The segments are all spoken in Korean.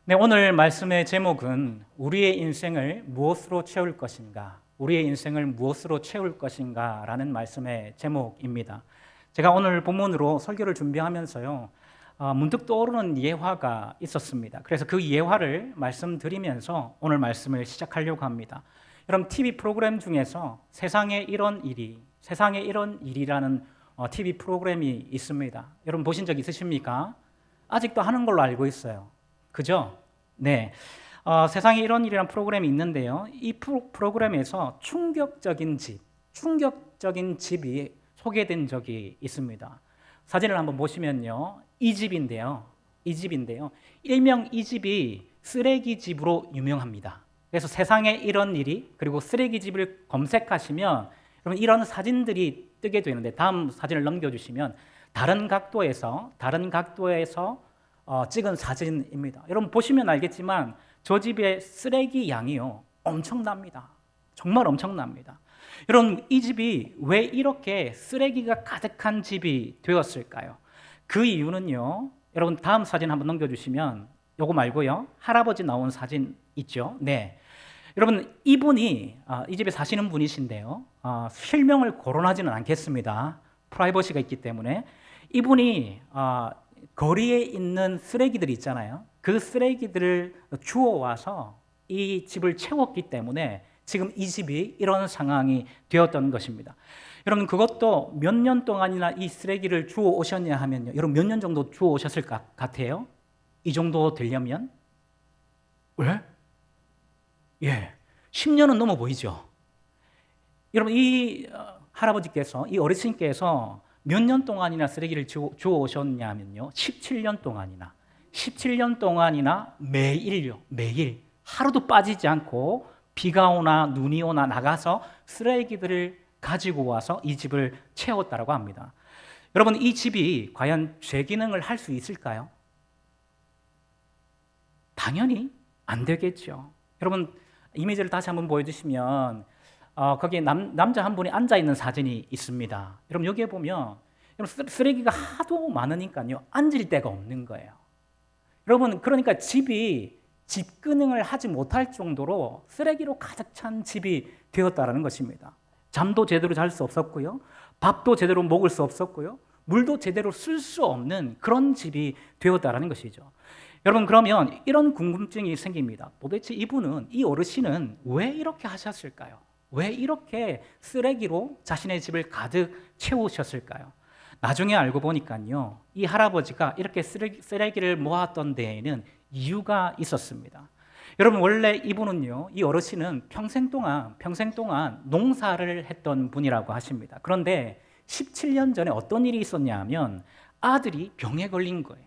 네, 오늘 말씀의 제목은 우리의 인생을 무엇으로 채울 것인가, 우리의 인생을 무엇으로 채울 것인가 라는 말씀의 제목입니다. 제가 오늘 본문으로 설교를 준비하면서요, 문득 떠오르는 예화가 있었습니다. 그래서 그 예화를 말씀드리면서 오늘 말씀을 시작하려고 합니다. 여러분, TV 프로그램 중에서 세상에 이런 일이라는 TV 프로그램이 있습니다. 여러분 보신 적 있으십니까? 아직도 하는 걸로 알고 있어요. 그죠? 네. 세상에 이런 일이라는 프로그램이 있는데요. 이 프로그램에서 충격적인 집이 소개된 적이 있습니다. 사진을 한번 보시면요. 이 집인데요. 일명 이 집이 쓰레기 집으로 유명합니다. 그래서 세상에 이런 일이, 그리고 쓰레기 집을 검색하시면 여러분 이런 사진들이 뜨게 되는데, 다음 사진을 넘겨주시면 다른 각도에서 찍은 사진입니다. 여러분 보시면 알겠지만 저 집의 쓰레기 양이요, 엄청납니다. 정말 엄청납니다. 여러분, 이 집이 왜 이렇게 쓰레기가 가득한 집이 되었을까요? 그 이유는요, 여러분 다음 사진 한번 넘겨주시면, 요거 말고요, 할아버지 나온 사진 있죠? 네. 여러분, 이분이 이 집에 사시는 분이신데요, 실명을 거론하지는 않겠습니다. 프라이버시가 있기 때문에. 이분이 거리에 있는 쓰레기들이 있잖아요. 그 쓰레기들을 주워와서 이 집을 채웠기 때문에 지금 이 집이 이런 상황이 되었던 것입니다. 여러분, 그것도 몇 년 동안이나 이 쓰레기를 주워 오셨냐 하면요, 여러분 몇 년 정도 주워 오셨을 것 같아요? 이 정도 되려면? 왜? 예, 10년은 넘어 보이죠. 여러분, 이 할아버지께서, 이 어르신께서 몇 년 동안이나 쓰레기를 주워 오셨냐면요, 17년 동안이나 매일 하루도 빠지지 않고 비가 오나 눈이 오나 나가서 쓰레기들을 가지고 와서 이 집을 채웠다고 합니다. 여러분, 이 집이 과연 죄 기능을 할 수 있을까요? 당연히 안 되겠죠. 여러분, 이미지를 다시 한번 보여주시면 거기에 남자 한 분이 앉아 있는 사진이 있습니다. 여러분, 여기에 보면 쓰레기가 하도 많으니까요, 앉을 데가 없는 거예요. 여러분, 그러니까 집이 집 기능을 하지 못할 정도로 쓰레기로 가득 찬 집이 되었다는 것입니다. 잠도 제대로 잘 수 없었고요, 밥도 제대로 먹을 수 없었고요, 물도 제대로 쓸 수 없는 그런 집이 되었다는 것이죠. 여러분, 그러면 이런 궁금증이 생깁니다. 도대체 이 어르신은 왜 이렇게 하셨을까요? 왜 이렇게 쓰레기로 자신의 집을 가득 채우셨을까요? 나중에 알고 보니까요, 이 할아버지가 이렇게 쓰레기를 모았던 데에는 이유가 있었습니다. 여러분, 원래 이분은요, 이 어르신은 평생 동안 농사를 했던 분이라고 하십니다. 그런데 17년 전에 어떤 일이 있었냐 하면 아들이 병에 걸린 거예요.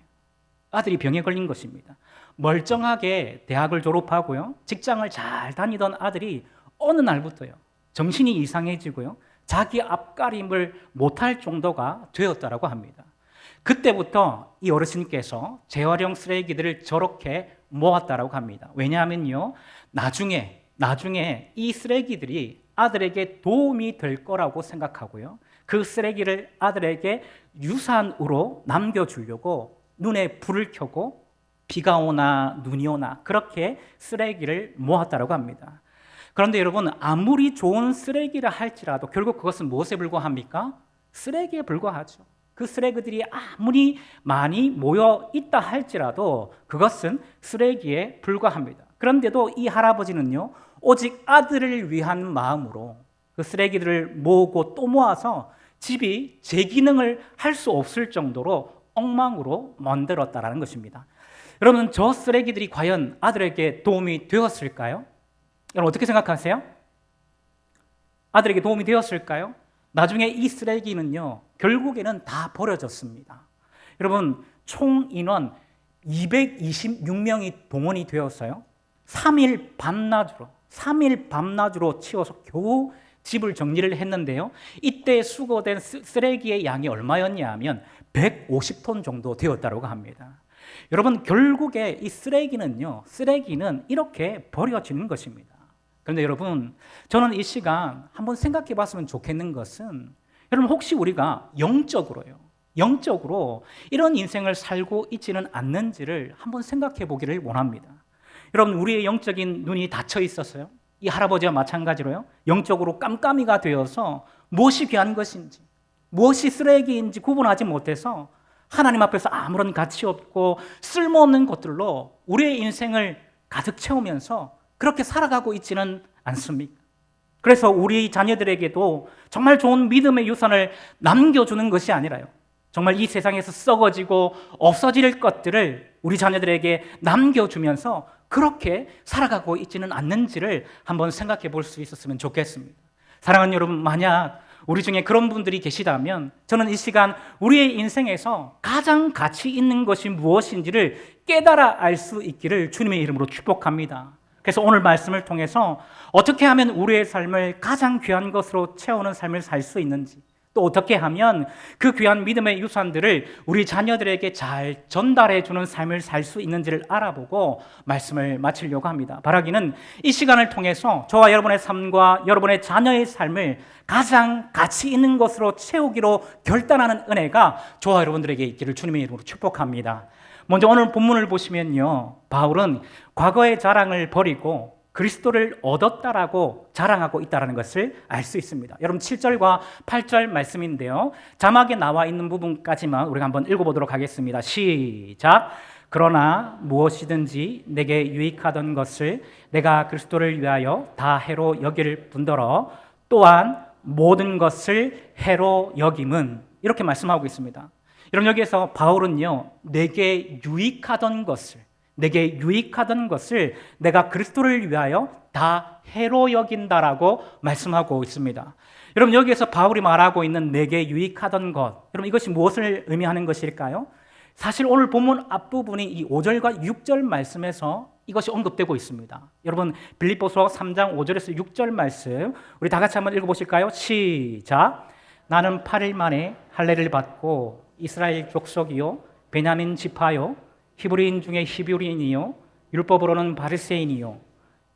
것입니다. 멀쩡하게 대학을 졸업하고요, 직장을 잘 다니던 아들이 어느 날부터요, 정신이 이상해지고요, 자기 앞가림을 못할 정도가 되었다고 합니다. 그때부터 이 어르신께서 재활용 쓰레기들을 저렇게 모았다고 합니다. 왜냐하면요, 나중에 이 쓰레기들이 아들에게 도움이 될 거라고 생각하고요, 그 쓰레기를 아들에게 유산으로 남겨주려고 눈에 불을 켜고 비가 오나 눈이 오나 그렇게 쓰레기를 모았다고 합니다. 그런데 여러분, 아무리 좋은 쓰레기라 할지라도 결국 그것은 무엇에 불과합니까? 쓰레기에 불과하죠. 그 쓰레기들이 아무리 많이 모여 있다 할지라도 그것은 쓰레기에 불과합니다. 그런데도 이 할아버지는요, 오직 아들을 위한 마음으로 그 쓰레기들을 모으고 또 모아서 집이 제 기능을 할 수 없을 정도로 엉망으로 만들었다는 것입니다. 여러분, 저 쓰레기들이 과연 아들에게 도움이 되었을까요? 여러분, 어떻게 생각하세요? 아들에게 도움이 되었을까요? 나중에 이 쓰레기는요, 결국에는 다 버려졌습니다. 여러분, 총 인원 226명이 동원이 되었어요. 3일 밤낮으로 치워서 겨우 집을 정리를 했는데요, 이때 수거된 쓰레기의 양이 얼마였냐 하면 150톤 정도 되었다고 합니다. 여러분, 결국에 이 쓰레기는 이렇게 버려지는 것입니다. 그런데 여러분, 저는 이 시간 한번 생각해 봤으면 좋겠는 것은, 여러분 혹시 우리가 영적으로 이런 인생을 살고 있지는 않는지를 한번 생각해 보기를 원합니다. 여러분, 우리의 영적인 눈이 닫혀 있었어요. 이 할아버지와 마찬가지로요. 영적으로 깜깜이가 되어서 무엇이 귀한 것인지, 무엇이 쓰레기인지 구분하지 못해서 하나님 앞에서 아무런 가치 없고 쓸모없는 것들로 우리의 인생을 가득 채우면서 그렇게 살아가고 있지는 않습니까? 그래서 우리 자녀들에게도 정말 좋은 믿음의 유산을 남겨주는 것이 아니라요, 정말 이 세상에서 썩어지고 없어질 것들을 우리 자녀들에게 남겨주면서 그렇게 살아가고 있지는 않는지를 한번 생각해 볼 수 있었으면 좋겠습니다. 사랑하는 여러분, 만약 우리 중에 그런 분들이 계시다면 저는 이 시간 우리의 인생에서 가장 가치 있는 것이 무엇인지를 깨달아 알 수 있기를 주님의 이름으로 축복합니다. 그래서 오늘 말씀을 통해서 어떻게 하면 우리의 삶을 가장 귀한 것으로 채우는 삶을 살 수 있는지, 또 어떻게 하면 그 귀한 믿음의 유산들을 우리 자녀들에게 잘 전달해 주는 삶을 살 수 있는지를 알아보고 말씀을 마치려고 합니다. 바라기는 이 시간을 통해서 저와 여러분의 삶과 여러분의 자녀의 삶을 가장 가치 있는 것으로 채우기로 결단하는 은혜가 저와 여러분들에게 있기를 주님의 이름으로 축복합니다. 먼저 오늘 본문을 보시면요, 바울은 과거의 자랑을 버리고 그리스도를 얻었다라고 자랑하고 있다는 것을 알 수 있습니다. 여러분, 7절과 8절 말씀인데요, 자막에 나와 있는 부분까지만 우리가 한번 읽어보도록 하겠습니다. 시작. 그러나 무엇이든지 내게 유익하던 것을 내가 그리스도를 위하여 다 해로 여길 뿐더러 또한 모든 것을 해로 여김은, 이렇게 말씀하고 있습니다. 여러분, 여기에서 바울은요, 내게 유익하던 것을 내가 그리스도를 위하여 다 해로 여긴다라고 말씀하고 있습니다. 여러분, 여기에서 바울이 말하고 있는 내게 유익하던 것, 여러분, 이것이 무엇을 의미하는 것일까요? 사실 오늘 본문 앞부분이 이 5절과 6절 말씀에서 이것이 언급되고 있습니다. 여러분, 빌립보서 3장 5절에서 6절 말씀 우리 다 같이 한번 읽어보실까요? 시작. 나는 8일 만에 할례를 받고 이스라엘 족속이요 베냐민 지파요 히브리인 중에 히브리인이요 율법으로는 바리새인이요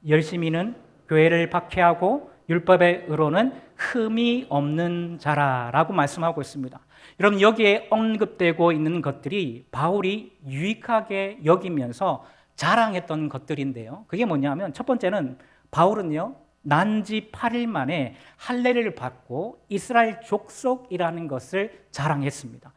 열심히는 교회를 박해하고 율법의 의로는 흠이 없는 자라라고 말씀하고 있습니다. 여러분, 여기에 언급되고 있는 것들이 바울이 유익하게 여기면서 자랑했던 것들인데요, 그게 뭐냐면 첫 번째는 바울은요, 난지 8일 만에 할례를 받고 이스라엘 족속이라는 것을 자랑했습니다.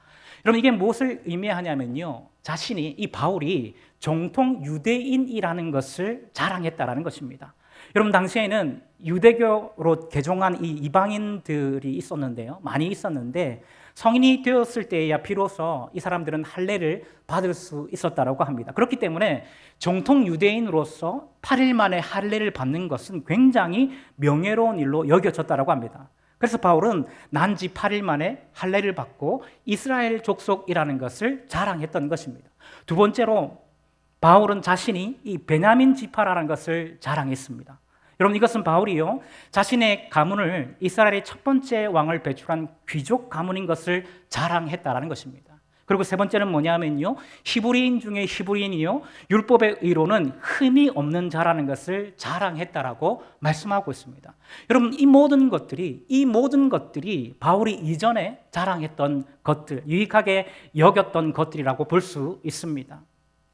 여러분, 이게 무엇을 의미하냐면요, 자신이, 이 바울이 정통 유대인이라는 것을 자랑했다라는 것입니다. 여러분, 당시에는 유대교로 개종한 이 이방인들이 있었는데요, 많이 있었는데 성인이 되었을 때야 비로소 이 사람들은 할례를 받을 수 있었다라고 합니다. 그렇기 때문에 정통 유대인으로서 8일 만에 할례를 받는 것은 굉장히 명예로운 일로 여겨졌다라고 합니다. 그래서 바울은 난지 8일 만에 할례를 받고 이스라엘 족속이라는 것을 자랑했던 것입니다. 두 번째로 바울은 자신이 이 베냐민 지파라는 것을 자랑했습니다. 여러분, 이것은 바울이요, 자신의 가문을 이스라엘의 첫 번째 왕을 배출한 귀족 가문인 것을 자랑했다라는 것입니다. 그리고 세 번째는 뭐냐면요, 히브리인 중에 히브리인이요 율법의 의로는 흠이 없는 자라는 것을 자랑했다라고 말씀하고 있습니다. 여러분, 이 모든 것들이 바울이 이전에 자랑했던 것들, 유익하게 여겼던 것들이라고 볼 수 있습니다.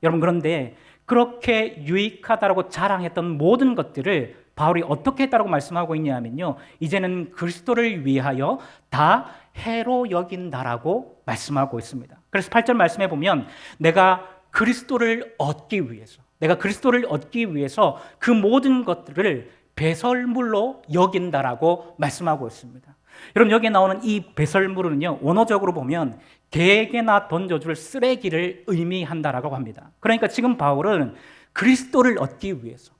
여러분, 그런데 그렇게 유익하다라고 자랑했던 모든 것들을 바울이 어떻게 했다고 말씀하고 있냐면요, 이제는 그리스도를 위하여 다 해로 여긴다라고 말씀하고 있습니다. 그래서 8절 말씀해 보면 내가 그리스도를 얻기 위해서 그 모든 것들을 배설물로 여긴다라고 말씀하고 있습니다. 여러분, 여기에 나오는 이 배설물은요, 원어적으로 보면 개에게나 던져줄 쓰레기를 의미한다라고 합니다. 그러니까 지금 바울은 그리스도를 얻기 위해서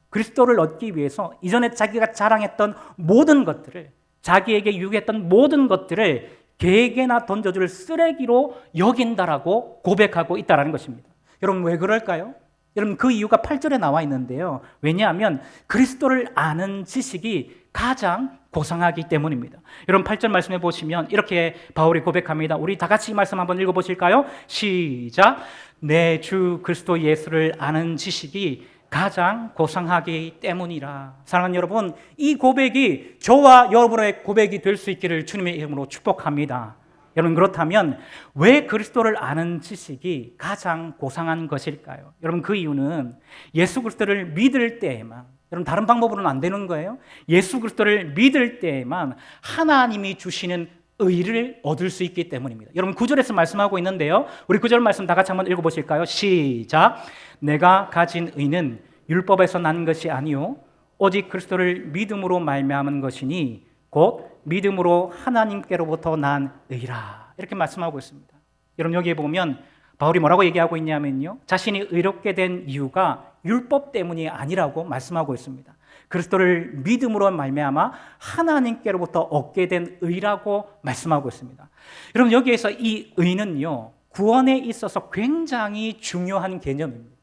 이전에 자기가 자랑했던 모든 것들을, 자기에게 유익했던 모든 것들을 개에게나 던져줄 쓰레기로 여긴다라고 고백하고 있다는 것입니다. 여러분, 왜 그럴까요? 여러분, 그 이유가 8절에 나와 있는데요, 왜냐하면 그리스도를 아는 지식이 가장 고상하기 때문입니다. 여러분, 8절 말씀해 보시면 이렇게 바울이 고백합니다. 우리 다 같이 이 말씀 한번 읽어보실까요? 시작. 내 주 그리스도 예수를 아는 지식이 가장 고상하기 때문이라. 사랑하는 여러분, 이 고백이 저와 여러분의 고백이 될 수 있기를 주님의 이름으로 축복합니다. 여러분, 그렇다면 왜 그리스도를 아는 지식이 가장 고상한 것일까요? 여러분, 그 이유는 예수 그리스도를 믿을 때에만, 여러분 다른 방법으로는 안 되는 거예요. 예수 그리스도를 믿을 때에만 하나님이 주시는 의를 얻을 수 있기 때문입니다. 여러분, 9절에서 말씀하고 있는데요. 우리 9절 말씀 다 같이 한번 읽어보실까요? 시작. 내가 가진 의는 율법에서 난 것이 아니요 오직 그리스도를 믿음으로 말미암은 것이니 곧 믿음으로 하나님께로부터 난 의라. 이렇게 말씀하고 있습니다. 여러분, 여기에 보면 바울이 뭐라고 얘기하고 있냐면요, 자신이 의롭게 된 이유가 율법 때문이 아니라고 말씀하고 있습니다. 그리스도를 믿음으로 말미암아 하나님께로부터 얻게 된 의라고 말씀하고 있습니다. 여러분, 여기에서 이 의는요, 구원에 있어서 굉장히 중요한 개념입니다.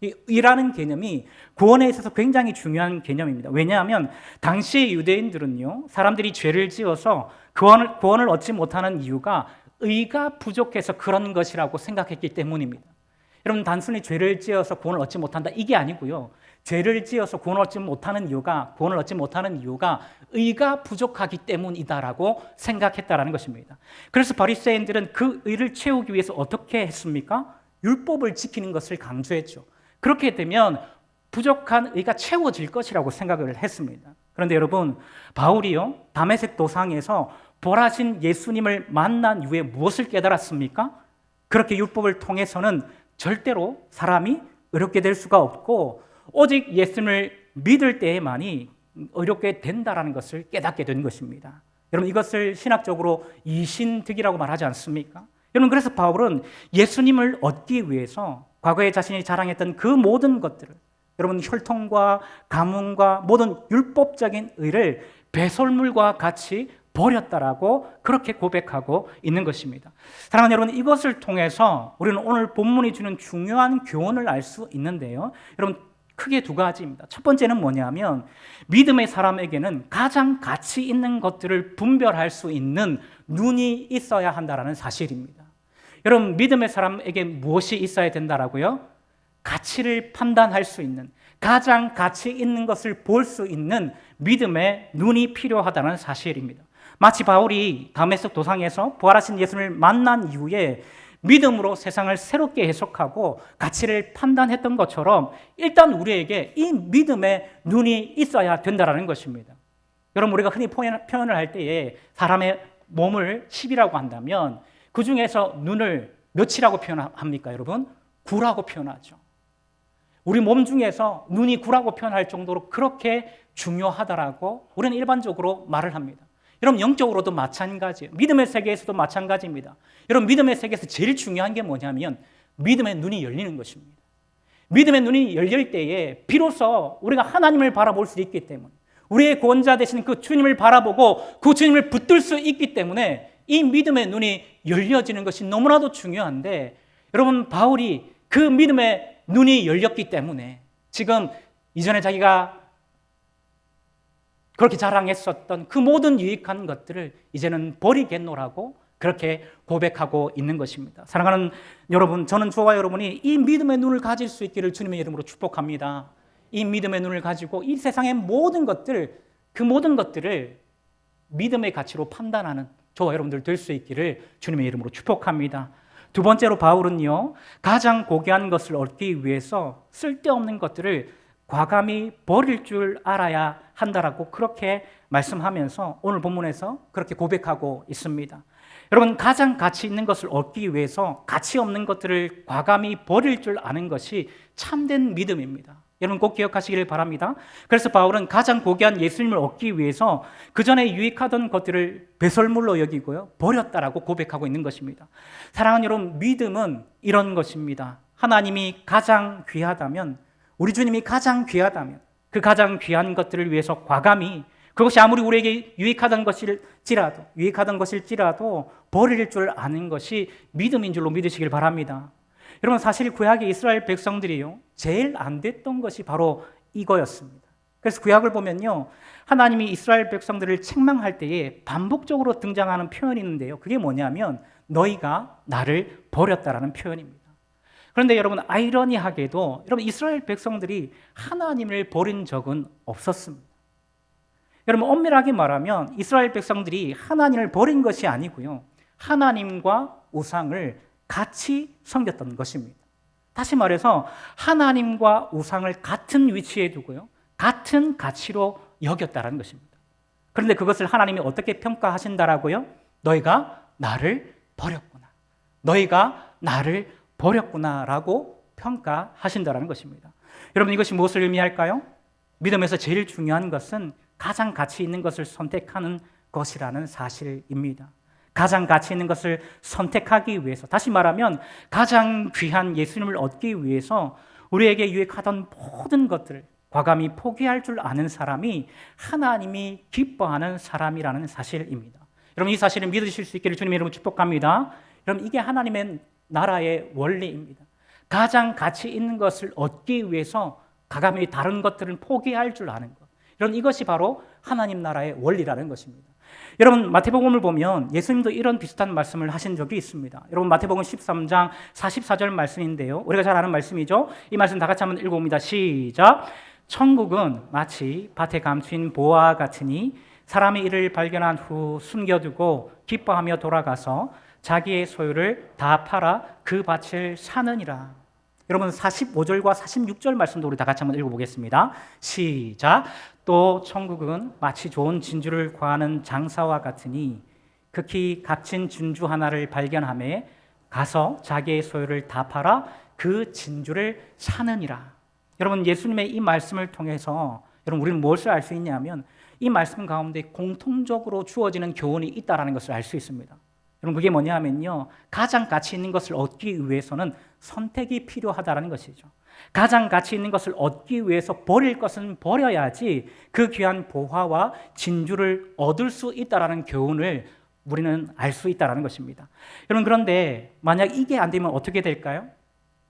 이 의라는 개념이 구원에 있어서 굉장히 중요한 개념입니다. 왜냐하면 당시 유대인들은요, 사람들이 죄를 지어서 구원을 얻지 못하는 이유가 의가 부족해서 그런 것이라고 생각했기 때문입니다. 여러분, 단순히 죄를 지어서 구원을 얻지 못한다 이게 아니고요, 죄를 지어서 구원을 얻지 못하는 이유가 의가 부족하기 때문이다라고 생각했다라는 것입니다. 그래서 바리새인들은 그 의를 채우기 위해서 어떻게 했습니까? 율법을 지키는 것을 강조했죠. 그렇게 되면 부족한 의가 채워질 것이라고 생각을 했습니다. 그런데 여러분, 바울이요, 다메섹 도상에서 부활하신 예수님을 만난 이후에 무엇을 깨달았습니까? 그렇게 율법을 통해서는 절대로 사람이 의롭게 될 수가 없고 오직 예수님을 믿을 때에만이 의롭게 된다라는 것을 깨닫게 된 것입니다. 여러분, 이것을 신학적으로 이신득이라고 말하지 않습니까? 여러분, 그래서 바울은 예수님을 얻기 위해서 과거에 자신이 자랑했던 그 모든 것들을, 여러분, 혈통과 가문과 모든 율법적인 의를 배설물과 같이 버렸다라고 그렇게 고백하고 있는 것입니다. 사랑하는 여러분, 이것을 통해서 우리는 오늘 본문이 주는 중요한 교훈을 알 수 있는데요. 여러분, 크게 두 가지입니다. 첫 번째는 뭐냐면 믿음의 사람에게는 가장 가치 있는 것들을 분별할 수 있는 눈이 있어야 한다는 사실입니다. 여러분, 믿음의 사람에게 무엇이 있어야 된다라고요? 가치를 판단할 수 있는, 가장 가치 있는 것을 볼 수 있는 믿음의 눈이 필요하다는 사실입니다. 마치 바울이 다메섹 도상에서 부활하신 예수님을 만난 이후에 믿음으로 세상을 새롭게 해석하고 가치를 판단했던 것처럼 일단 우리에게 이 믿음의 눈이 있어야 된다는 것입니다. 여러분, 우리가 흔히 표현을 할 때에 사람의 몸을 10이라고 한다면 그 중에서 눈을 몇이라고 표현합니까, 여러분? 9라고 표현하죠. 우리 몸 중에서 눈이 9라고 표현할 정도로 그렇게 중요하다라고 우리는 일반적으로 말을 합니다. 여러분, 영적으로도 마찬가지예요. 믿음의 세계에서도 마찬가지입니다. 여러분, 믿음의 세계에서 제일 중요한 게 뭐냐면 믿음의 눈이 열리는 것입니다. 믿음의 눈이 열릴 때에 비로소 우리가 하나님을 바라볼 수 있기 때문에, 우리의 구원자 되신 그 주님을 바라보고 그 주님을 붙들 수 있기 때문에 이 믿음의 눈이 열려지는 것이 너무나도 중요한데, 여러분, 바울이 그 믿음의 눈이 열렸기 때문에 지금 이전에 자기가 그렇게 자랑했었던 그 모든 유익한 것들을 이제는 버리겠노라고 그렇게 고백하고 있는 것입니다. 사랑하는 여러분, 저는 저와 여러분이 이 믿음의 눈을 가질 수 있기를 주님의 이름으로 축복합니다. 이 믿음의 눈을 가지고 이 세상의 모든 것들, 그 모든 것들을 믿음의 가치로 판단하는 저와 여러분들 될 수 있기를 주님의 이름으로 축복합니다. 두 번째로 바울은요, 가장 고귀한 것을 얻기 위해서 쓸데없는 것들을 과감히 버릴 줄 알아야 한다라고 그렇게 말씀하면서 오늘 본문에서 그렇게 고백하고 있습니다. 여러분, 가장 가치 있는 것을 얻기 위해서 가치 없는 것들을 과감히 버릴 줄 아는 것이 참된 믿음입니다. 여러분, 꼭 기억하시기를 바랍니다. 그래서 바울은 가장 고귀한 예수님을 얻기 위해서 그 전에 유익하던 것들을 배설물로 여기고요, 버렸다라고 고백하고 있는 것입니다. 사랑하는 여러분, 믿음은 이런 것입니다. 하나님이 가장 귀하다면, 우리 주님이 가장 귀하다면 그 가장 귀한 것들을 위해서 과감히, 그것이 아무리 우리에게 유익하던 것일지라도 버릴 줄 아는 것이 믿음인 줄로 믿으시길 바랍니다. 여러분, 사실 구약의 이스라엘 백성들이요, 제일 안 됐던 것이 바로 이거였습니다. 그래서 구약을 보면요, 하나님이 이스라엘 백성들을 책망할 때에 반복적으로 등장하는 표현이 있는데요, 그게 뭐냐면 너희가 나를 버렸다라는 표현입니다. 그런데 여러분, 아이러니하게도 여러분, 이스라엘 백성들이 하나님을 버린 적은 없었습니다. 여러분, 엄밀하게 말하면 이스라엘 백성들이 하나님을 버린 것이 아니고요, 하나님과 우상을 같이 섬겼던 것입니다. 다시 말해서 하나님과 우상을 같은 위치에 두고요, 같은 가치로 여겼다는 것입니다. 그런데 그것을 하나님이 어떻게 평가하신다라고요? 너희가 나를 버렸구나. 너희가 나를 버렸구나라고 평가하신다라는 것입니다. 여러분, 이것이 무엇을 의미할까요? 믿음에서 제일 중요한 것은 가장 가치 있는 것을 선택하는 것이라는 사실입니다. 가장 가치 있는 것을 선택하기 위해서, 다시 말하면 가장 귀한 예수님을 얻기 위해서 우리에게 유익하던 모든 것들을 과감히 포기할 줄 아는 사람이 하나님이 기뻐하는 사람이라는 사실입니다. 여러분, 이 사실을 믿으실 수 있기를 주님의 이름으로 축복합니다. 여러분, 이게 하나님의 나라의 원리입니다. 가장 가치 있는 것을 얻기 위해서 과감히 다른 것들은 포기할 줄 아는 것. 여러분, 이것이 바로 하나님 나라의 원리라는 것입니다. 여러분, 마태복음을 보면 예수님도 이런 비슷한 말씀을 하신 적이 있습니다. 여러분, 마태복음 13장 44절 말씀인데요, 우리가 잘 아는 말씀이죠. 이 말씀 다 같이 한번 읽어봅니다. 시작. 천국은 마치 밭에 감춘 보화 같으니 사람이 이를 발견한 후 숨겨두고 기뻐하며 돌아가서 자기의 소유를 다 팔아 그 밭을 사느니라. 여러분, 45절과 46절 말씀도 우리 다 같이 한번 읽어보겠습니다. 시작. 또 천국은 마치 좋은 진주를 구하는 장사와 같으니 극히 값진 진주 하나를 발견하매 가서 자기의 소유를 다 팔아 그 진주를 사느니라. 여러분, 예수님의 이 말씀을 통해서 여러분, 우리는 무엇을 알 수 있냐면 이 말씀 가운데 공통적으로 주어지는 교훈이 있다는 것을 알 수 있습니다. 여러분, 그게 뭐냐면요, 가장 가치 있는 것을 얻기 위해서는 선택이 필요하다는 것이죠. 가장 가치 있는 것을 얻기 위해서 버릴 것은 버려야지 그 귀한 보화와 진주를 얻을 수 있다는 교훈을 우리는 알 수 있다는 것입니다. 여러분, 그런데 만약 이게 안 되면 어떻게 될까요?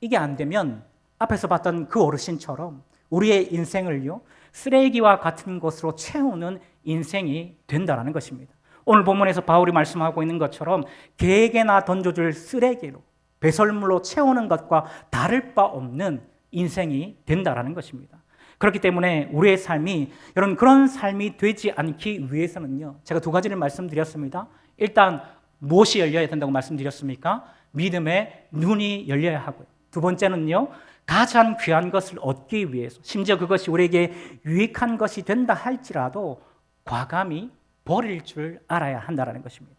이게 안 되면 앞에서 봤던 그 어르신처럼 우리의 인생을요, 쓰레기와 같은 것으로 채우는 인생이 된다는 것입니다. 오늘 본문에서 바울이 말씀하고 있는 것처럼 개에게나 던져줄 쓰레기로, 배설물로 채우는 것과 다를 바 없는 인생이 된다는 것입니다. 그렇기 때문에 우리의 삶이, 여러분, 그런 삶이 되지 않기 위해서는요, 제가 두 가지를 말씀드렸습니다. 일단 무엇이 열려야 된다고 말씀드렸습니까? 믿음의 눈이 열려야 하고요. 두 번째는요, 가장 귀한 것을 얻기 위해서, 심지어 그것이 우리에게 유익한 것이 된다 할지라도 과감히 버릴 줄 알아야 한다는 것입니다.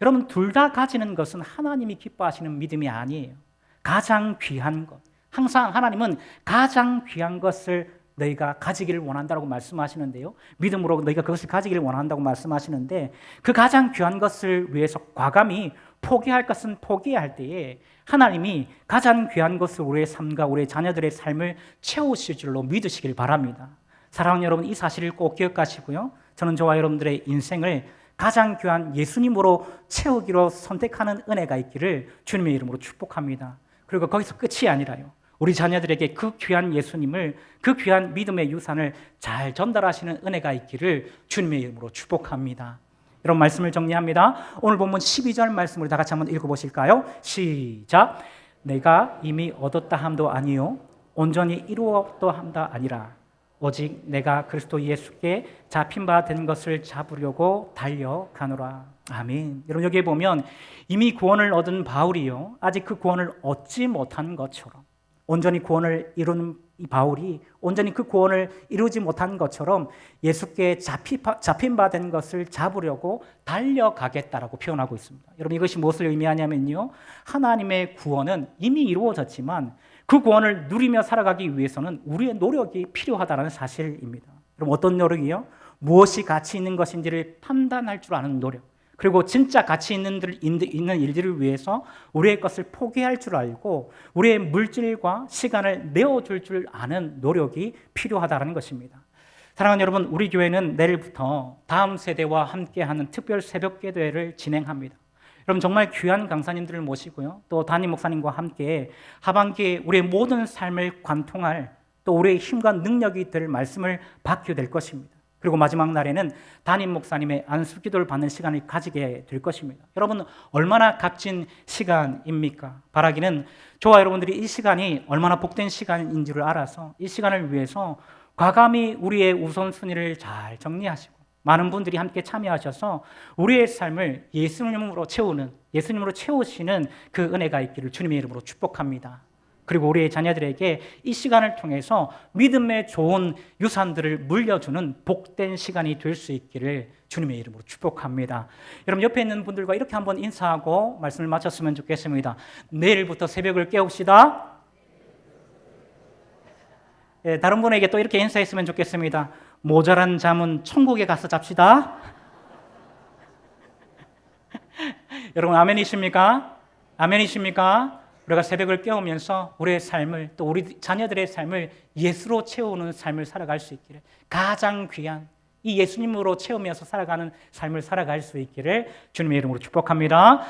여러분, 둘 다 가지는 것은 하나님이 기뻐하시는 믿음이 아니에요. 가장 귀한 것, 항상 하나님은 가장 귀한 것을 너희가 가지기를 원한다고 말씀하시는데요, 믿음으로 너희가 그것을 가지기를 원한다고 말씀하시는데, 그 가장 귀한 것을 위해서 과감히 포기할 것은 포기할 때에 하나님이 가장 귀한 것을 우리의 삶과 우리의 자녀들의 삶을 채우실 줄로 믿으시길 바랍니다. 사랑하는 여러분, 이 사실을 꼭 기억하시고요, 저는 저와 여러분들의 인생을 가장 귀한 예수님으로 채우기로 선택하는 은혜가 있기를 주님의 이름으로 축복합니다. 그리고 거기서 끝이 아니라요, 우리 자녀들에게 그 귀한 예수님을, 그 귀한 믿음의 유산을 잘 전달하시는 은혜가 있기를 주님의 이름으로 축복합니다. 이런 말씀을 정리합니다. 오늘 본문 12절 말씀을 다 같이 한번 읽어보실까요? 시작. 내가 이미 얻었다 함도 아니요 온전히 이루었다 함도 아니라 오직 내가 그리스도 예수께 잡힌 바 된 것을 잡으려고 달려가노라. 아멘. 여러분, 여기에 보면 이미 구원을 얻은 바울이요, 아직 그 구원을 얻지 못한 것처럼, 온전히 구원을 이루는 이 바울이 온전히 그 구원을 이루지 못한 것처럼 예수께 잡힌 바 된 것을 잡으려고 달려가겠다라고 표현하고 있습니다. 여러분, 이것이 무엇을 의미하냐면요, 하나님의 구원은 이미 이루어졌지만 그 구원을 누리며 살아가기 위해서는 우리의 노력이 필요하다는 사실입니다. 여러분, 어떤 노력이요? 무엇이 가치 있는 것인지를 판단할 줄 아는 노력, 그리고 진짜 가치 있는 일들을 위해서 우리의 것을 포기할 줄 알고 우리의 물질과 시간을 내어줄 줄 아는 노력이 필요하다는 것입니다. 사랑하는 여러분, 우리 교회는 내일부터 다음 세대와 함께하는 특별 새벽기도회를 진행합니다. 여러분, 정말 귀한 강사님들을 모시고요, 또 담임 목사님과 함께 하반기에 우리의 모든 삶을 관통할, 또 우리의 힘과 능력이 될 말씀을 받게 될 것입니다. 그리고 마지막 날에는 담임 목사님의 안수 기도를 받는 시간을 가지게 될 것입니다. 여러분, 얼마나 값진 시간입니까? 바라기는 저와 여러분들이 이 시간이 얼마나 복된 시간인 줄을 알아서 이 시간을 위해서 과감히 우리의 우선순위를 잘 정리하시고 많은 분들이 함께 참여하셔서 우리의 삶을 예수님으로 채우시는 그 은혜가 있기를 주님의 이름으로 축복합니다. 그리고 우리의 자녀들에게 이 시간을 통해서 믿음의 좋은 유산들을 물려주는 복된 시간이 될 수 있기를 주님의 이름으로 축복합니다. 여러분 옆에 있는 분들과 이렇게 한번 인사하고 말씀을 마쳤으면 좋겠습니다. 내일부터 새벽을 깨웁시다. 다른 분에게 또 이렇게 인사했으면 좋겠습니다. 모자란 잠은 천국에 가서 잡시다. 여러분 아멘이십니까? 아멘이십니까? 우리가 새벽을 깨우면서 우리의 삶을 또 우리 자녀들의 삶을 예수로 채우는 삶을 살아갈 수 있기를, 가장 귀한 이 예수님으로 채우면서 살아가는 삶을 살아갈 수 있기를 주님의 이름으로 축복합니다.